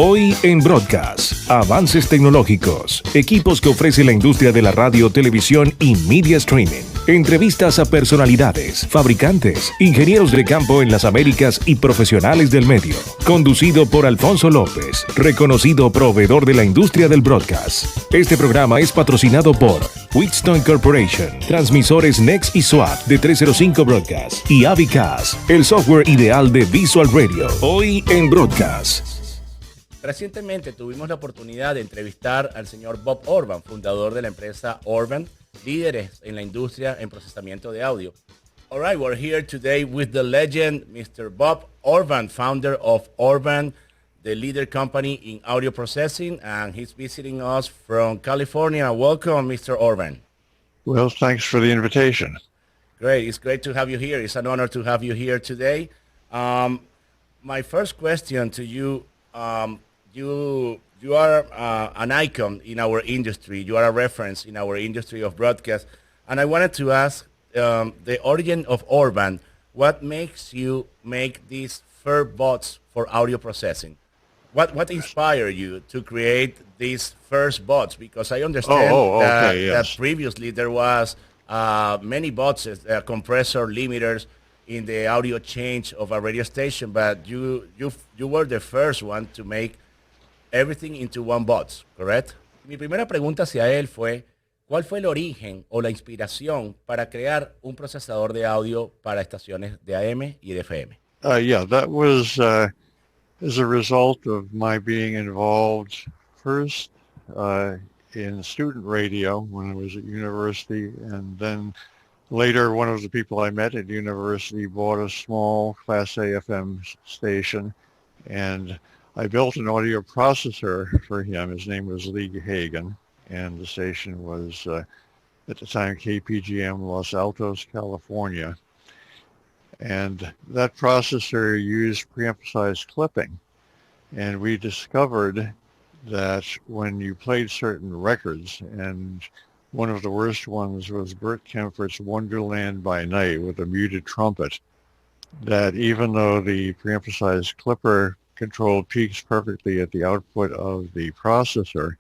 Hoy en Broadcast, avances tecnológicos, equipos que ofrece la industria de la radio, televisión y media streaming. Entrevistas a personalidades, fabricantes, ingenieros de campo en las Américas y profesionales del medio. Conducido por Alfonso López, reconocido proveedor de la industria del broadcast. Este programa es patrocinado por Wheatstone Corporation, transmisores Next y SWAT de 305 Broadcast y Avicast, el software ideal de Visual Radio. Hoy en Broadcast. Recientemente tuvimos la oportunidad de entrevistar al señor Bob Orban, fundador de la empresa Orban, líderes en la industria en procesamiento de audio. All right, we're here today with the legend, Mr. Bob Orban, founder of Orban, the leader company in audio processing, and he's visiting us from California. Welcome, Mr. Orban. Well, thanks for the invitation. Great. It's great to have you here. It's an honor to have you here today. My first question to you, you are an icon in our industry. You are a reference in our industry of broadcast. And I wanted to ask the origin of Orban. What makes you make these first bots for audio processing? What inspired you to create these first bots? Because I understand that previously there was many bots, compressor limiters in the audio change of a radio station, but you were the first one to make everything into one bot, correct? Mi primera pregunta hacia él fue, ¿cuál fue el origen o la inspiración para crear un procesador de audio para estaciones de AM y de FM? That was as a result of my being involved first in student radio when I was at university, and then later one of the people I met at university bought a small Class A FM station, and I built an audio processor for him. His name was Lee Hagen, and the station was, at the time, KPGM Los Altos, California. And that processor used preemphasized clipping. And we discovered that when you played certain records, and one of the worst ones was Burt Kempfert's Wonderland by Night with a muted trumpet, that even though the preemphasized clipper controlled peaks perfectly at the output of the processor,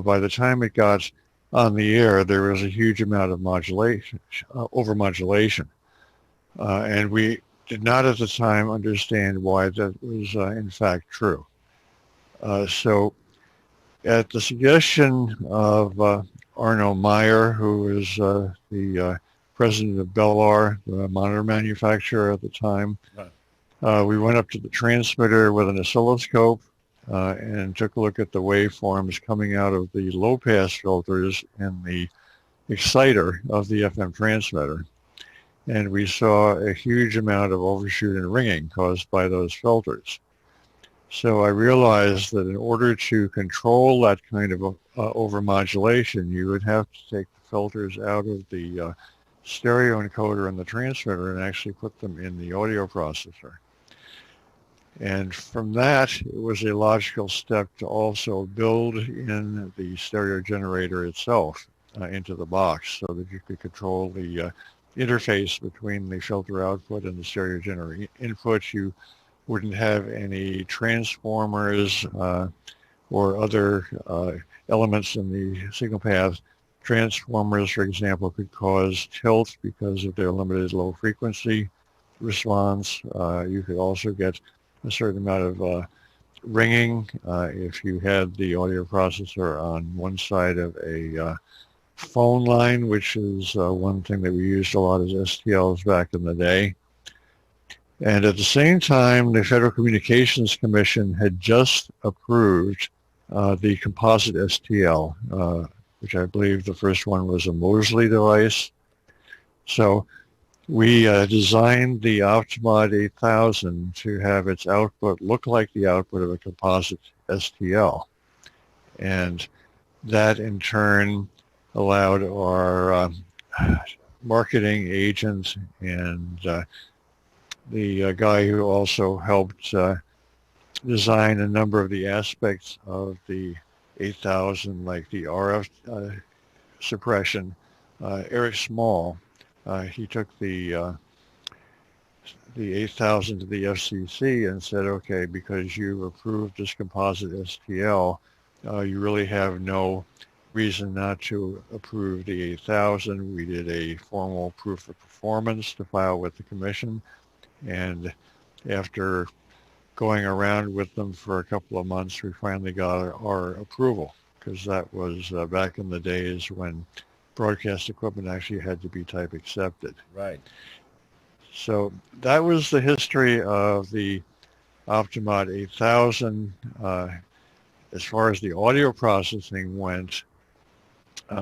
by the time it got on the air, there was a huge amount of modulation, overmodulation. And we did not at the time understand why that was in fact true. So at the suggestion of Arno Meyer, who was the president of Bellar, the monitor manufacturer at the time, we went up to the transmitter with an oscilloscope and took a look at the waveforms coming out of the low-pass filters and the exciter of the FM transmitter. And we saw a huge amount of overshoot and ringing caused by those filters. So I realized that in order to control that kind of overmodulation, you would have to take the filters out of the stereo encoder in the transmitter and actually put them in the audio processor. And from that, it was a logical step to also build in the stereo generator itself into the box so that you could control the interface between the filter output and the stereo generator input. You wouldn't have any transformers or other elements in the signal path. Transformers, for example, could cause tilt because of their limited low frequency response. You could also get a certain amount of ringing if you had the audio processor on one side of a phone line, which is one thing that we used a lot as STLs back in the day. And at the same time, the Federal Communications Commission had just approved the composite STL, which I believe the first one was a Mosley device. So we designed the Optimod 8000 to have its output look like the output of a composite STL. And that in turn allowed our marketing agent and the guy who also helped design a number of the aspects of the 8000, like the RF suppression, Eric Small. He took the the 8,000 to the FCC and said, okay, because you approved this composite STL, you really have no reason not to approve the 8,000. We did a formal proof of performance to file with the commission. And after going around with them for a couple of months, we finally got our approval, because that was back in the days when broadcast equipment actually had to be type accepted. Right. So that was the history of the Optimod 8000. As far as the audio processing went,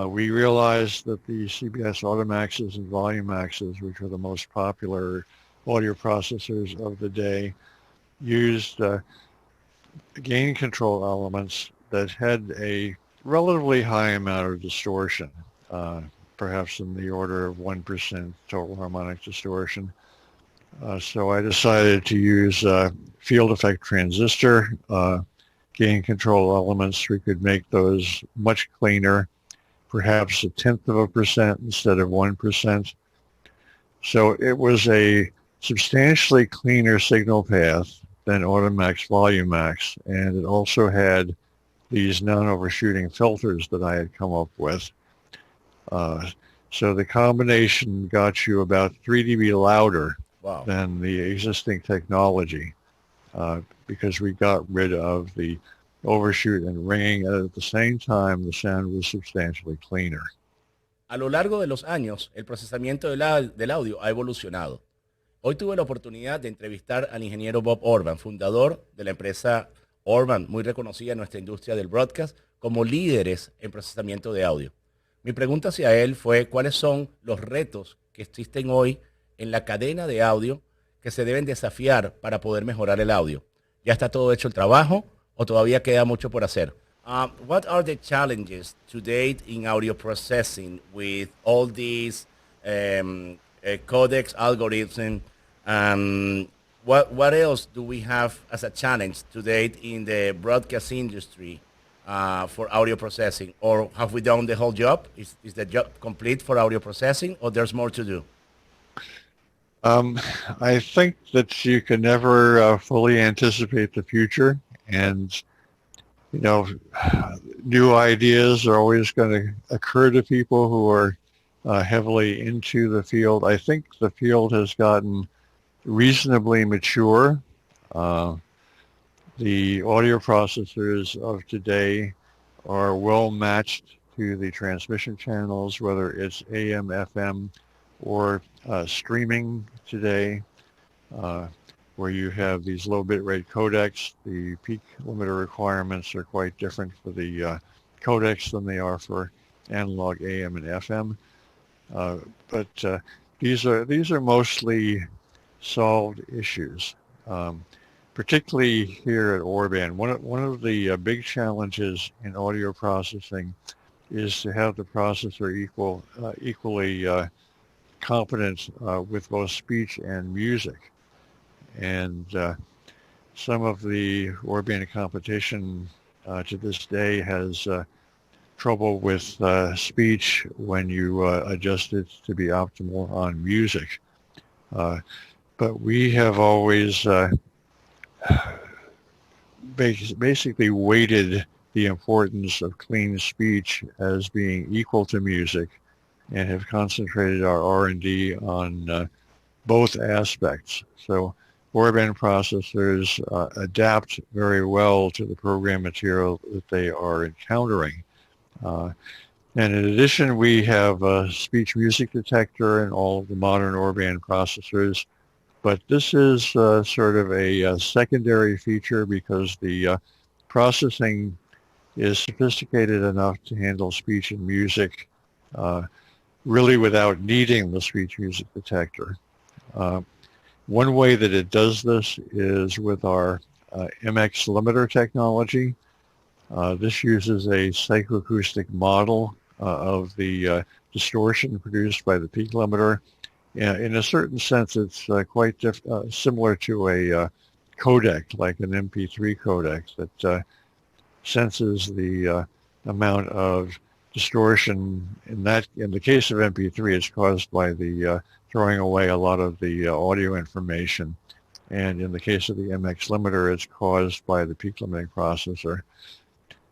we realized that the CBS Automaxes and Volumaxes, which were the most popular audio processors of the day, used gain control elements that had a relatively high amount of distortion, perhaps in the order of 1% total harmonic distortion. So I decided to use field effect transistor gain control elements. We could make those much cleaner, perhaps 0.1% instead of 1%. So it was a substantially cleaner signal path than Automax Volumax, and it also had these non-overshooting filters that I had come up with. So the combination got you about 3 dB louder than the existing technology, because we got rid of the overshoot and ringing, and at the same time the sound was substantially cleaner. A lo largo de los años, el procesamiento del audio ha evolucionado. Hoy tuve la oportunidad de entrevistar al ingeniero Bob Orban, fundador de la empresa Orban, muy reconocida en nuestra industria del broadcast, como líderes en procesamiento de audio. Mi pregunta hacia él fue cuáles son los retos que existen hoy en la cadena de audio que se deben desafiar para poder mejorar el audio. ¿Ya está todo hecho el trabajo o todavía queda mucho por hacer? What are the challenges to date in audio processing with all these codecs algorithms? What else do we have as a challenge to date in the broadcast industry for audio processing? Or have we done the whole job? Is the job complete for audio processing, or there's more to do? I think that you can never fully anticipate the future, and new ideas are always going to occur to people who are heavily into the field. I think the field has gotten reasonably mature. The audio processors of today are well matched to the transmission channels, whether it's AM, FM, or streaming today, where you have these low bitrate codecs. The peak limiter requirements are quite different for the codecs than they are for analog AM and FM. But these are mostly solved issues, particularly here at Orban. One of the big challenges in audio processing is to have the processor equally competent with both speech and music. And some of the Orban competition to this day has trouble with speech when you adjust it to be optimal on music. But we have always basically weighted the importance of clean speech as being equal to music, and have concentrated our R&D on both aspects. So Orban processors adapt very well to the program material that they are encountering. And in addition, we have a speech music detector in all of the modern Orban processors, but this is sort of a secondary feature because the processing is sophisticated enough to handle speech and music really without needing the speech music detector. One way that it does this is with our MX limiter technology. This uses a psychoacoustic model of the distortion produced by the peak limiter. In a certain sense, it's quite similar to a codec, like an MP3 codec, that senses the amount of distortion in the case of MP3, it's caused by the throwing away a lot of the audio information. And in the case of the MX limiter, it's caused by the peak limiting processor.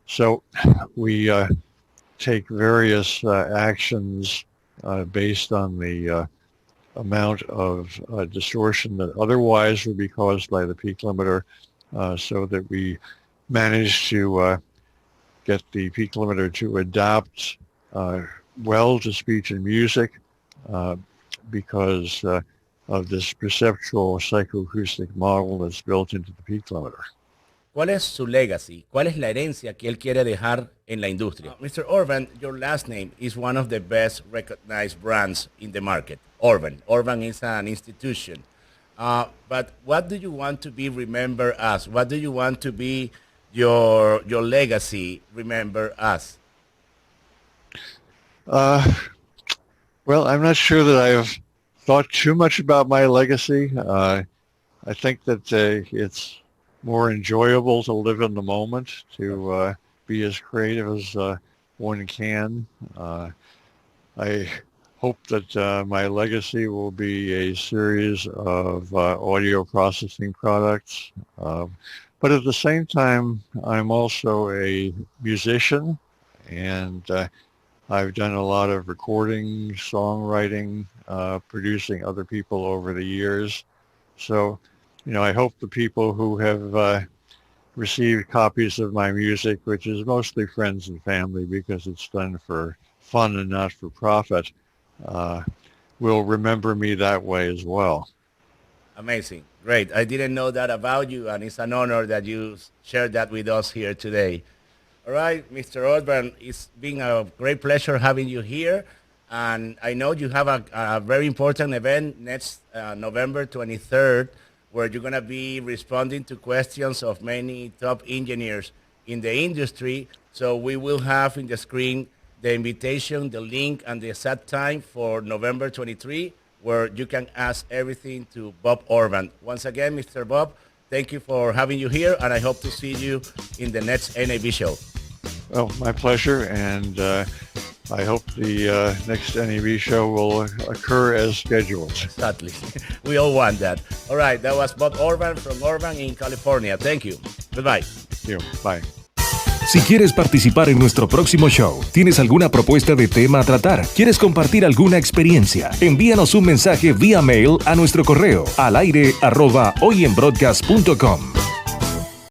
So we take various actions based on the amount of distortion that otherwise would be caused by the peak limiter, so that we manage to get the peak limiter to adapt well to speech and music because of this perceptual psychoacoustic model that's built into the peak limiter. ¿Cuál es su legacy? ¿Cuál es la herencia que él quiere dejar en la industria? Mr. Orban, your last name is one of the best recognized brands in the market. Orban. Orban is an institution. But what do you want to be remembered as? What do you want to be your legacy remembered as? Well, I'm not sure that I've thought too much about my legacy. I think that it's more enjoyable to live in the moment, to be as creative as one can. I hope that my legacy will be a series of audio processing products. But at the same time, I'm also a musician, and I've done a lot of recording, songwriting, producing other people over the years. So, I hope the people who have received copies of my music, which is mostly friends and family because it's done for fun and not for profit, will remember me that way as well. Amazing. Great. I didn't know that about you, and it's an honor that you shared that with us here today. All right, Mr. Orban, it's been a great pleasure having you here. And I know you have a very important event next November 23rd, where you're going to be responding to questions of many top engineers in the industry. So we will have in the screen the invitation, the link, and the exact time for November 23, where you can ask everything to Bob Orban. Once again, Mr. Bob, thank you for having you here, and I hope to see you in the next NAB show. Well, my pleasure, and I hope the next NAB show will occur as scheduled. Exactly. We all want that. All right, that was Bob Orban from Orban in California. Thank you. Goodbye. Thank you. Bye. Si quieres participar en nuestro próximo show, tienes alguna propuesta de tema a tratar, quieres compartir alguna experiencia, envíanos un mensaje vía mail a nuestro correo al aire@hoyenbroadcast.com.